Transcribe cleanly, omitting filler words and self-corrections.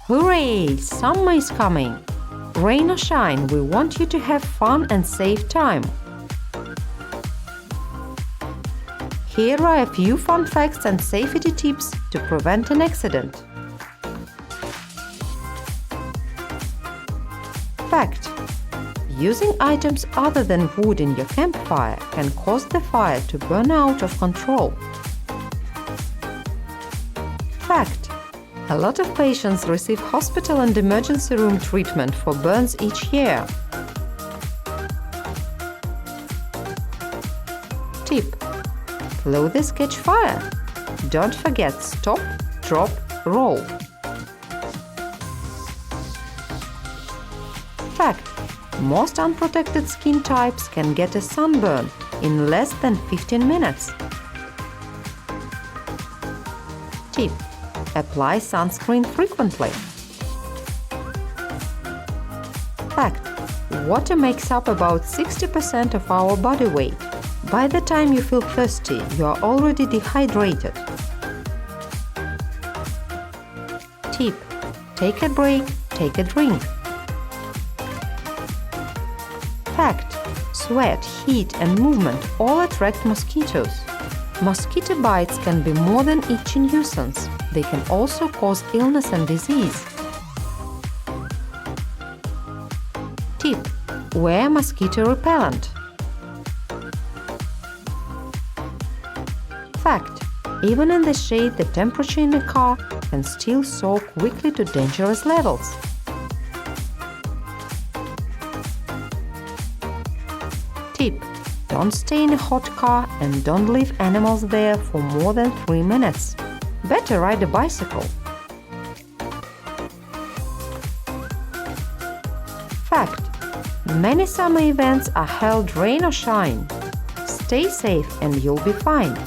Hooray! Summer is coming! Rain or shine, we want you to have fun and save time. Here are a few fun facts and safety tips to prevent an accident. Fact: using items other than wood in your campfire can cause the fire to burn out of control. Fact: a lot of patients receive hospital and emergency room treatment for burns each year. Tip: clothes catch fire. Don't forget stop, drop, roll. Fact: most unprotected skin types can get a sunburn in less than 15 minutes. Tip: apply sunscreen frequently. Fact: water makes up about 60% of our body weight. By the time you feel thirsty, you are already dehydrated. Tip: take a break, take a drink. Fact: sweat, heat, and movement all attract mosquitoes. Mosquito bites can be more than itchy nuisance. They can also cause illness and disease. Tip: wear mosquito repellent. Fact: even in the shade, the temperature in the car can still soar quickly to dangerous levels. Tip: don't stay in a hot car and don't leave animals there for more than 3 minutes. Better ride a bicycle. Fact: many summer events are held rain or shine. Stay safe and you'll be fine.